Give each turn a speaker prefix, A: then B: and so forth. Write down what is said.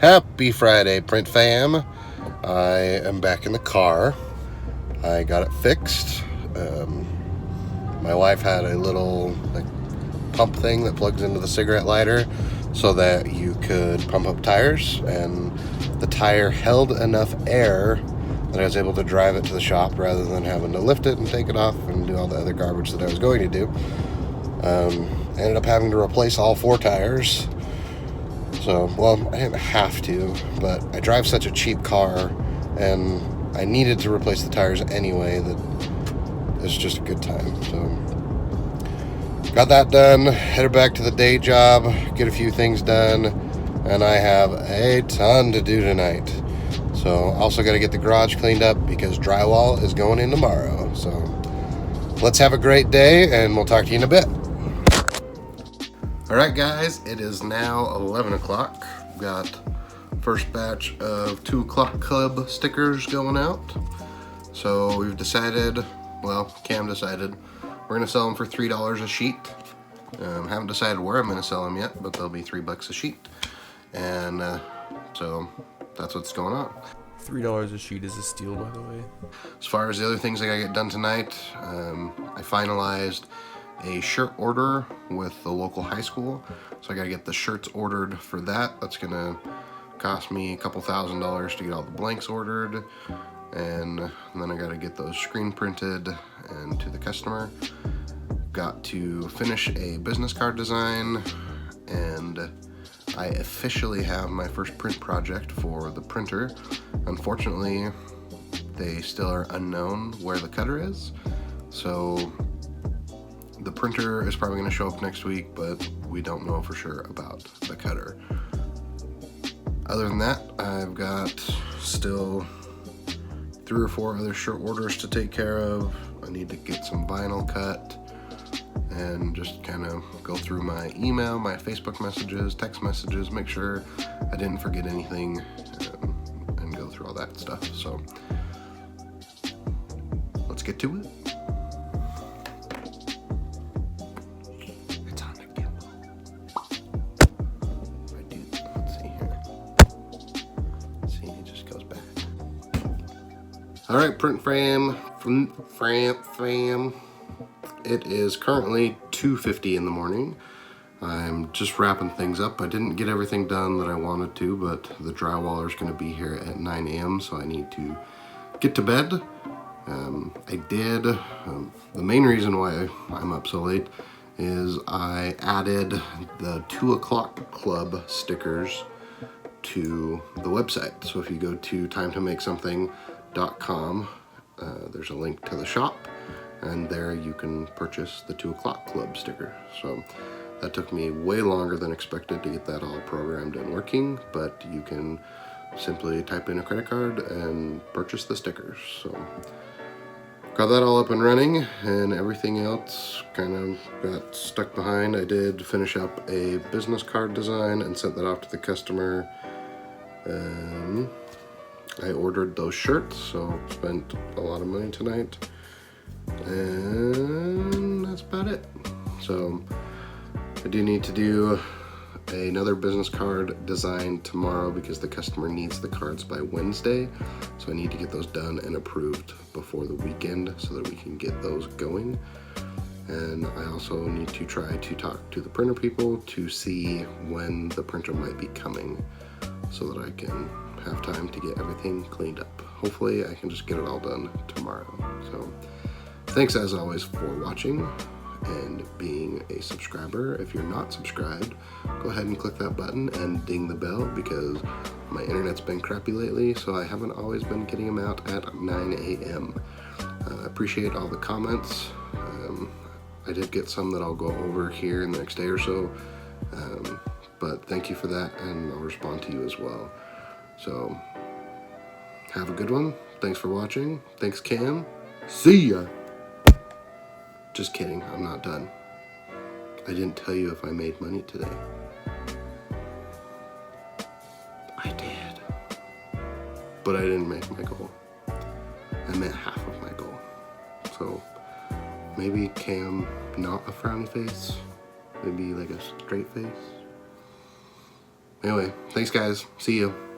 A: Happy Friday, Print Fam. I am back in the car. I got it fixed. My wife had a little pump thing that plugs into the cigarette lighter so that you could pump up tires, and the tire held enough air that I was able to drive it to the shop rather than having to lift it and take it off and do all the other garbage that I was going to do. I ended up having to replace all 4 tires. So, well, I didn't have to, but I drive such a cheap car, and I needed to replace the tires anyway, that it's just a good time. So, got that done, headed back to the day job, get a few things done, and I have a ton to do tonight. So, also got to get the garage cleaned up because drywall is going in tomorrow. So, let's have a great day, and we'll talk to you in a bit. Alright guys, it is now 11 o'clock. We've got first batch of 2 o'clock club stickers going out. So we've decided, well, Cam decided, we're going to sell them for $3 a sheet. Haven't decided where I'm going to sell them yet, but they'll be $3 a sheet. And so that's what's going on.
B: $3 a sheet is a steal, by the way.
A: As far as the other things I gotta get done tonight, I finalized a shirt order with the local high school, so I gotta get the shirts ordered for that. That's gonna cost me a couple $1,000s to get all the blanks ordered, and then I gotta get those screen printed and to the customer. Got to finish a business card design, and I officially have my first print project for the printer. Unfortunately, they still are unknown where the cutter is, so the printer is probably going to show up next week, but we don't know for sure about the cutter. Other than that, I've got still 3 or 4 other shirt orders to take care of. I need to get some vinyl cut and just kind of go through my email, my Facebook messages, text messages, make sure I didn't forget anything, and go through all that stuff. So let's get to it. Alright, print fam. It is currently 2:50 in the morning. I'm just wrapping things up. I didn't get everything done that I wanted to, but the drywaller's going to be here at 9 a.m., so I need to get to bed. I did. The main reason why I'm up so late is I added the 2 o'clock club stickers to the website. So if you go to timetomake.com, there's a link to the shop, and there you can purchase the 2 o'clock club sticker. So that took me way longer than expected to get that all programmed and working, but you can simply type in a credit card and purchase the stickers. So got that all up and running, and everything else kind of got stuck behind. I did finish up a business card design and sent that off to the customer. I ordered those shirts, so spent a lot of money tonight, and that's about it. So I do need to do another business card design tomorrow because the customer needs the cards by Wednesday, so I need to get those done and approved before the weekend so that we can get those going. And I also need to try to talk to the printer people to see when the printer might be coming so that I can have time to get everything cleaned up. Hopefully I can just get it all done tomorrow. So thanks as always for watching and being a subscriber. If you're not subscribed, go ahead and click that button and ding the bell, because my internet's been crappy lately, so I haven't always been getting them out at 9 a.m. I appreciate all the comments. I did get some that I'll go over here in the next day or so, but thank you for that, and I'll respond to you as well. So have a good one. Thanks for watching. Thanks, Cam. See ya. Just kidding, I'm not done. I didn't tell you if I made money today. I did. But I didn't make my goal. I met half of my goal. So maybe Cam, not a frowny face. Maybe like a straight face. Anyway, thanks guys. See you.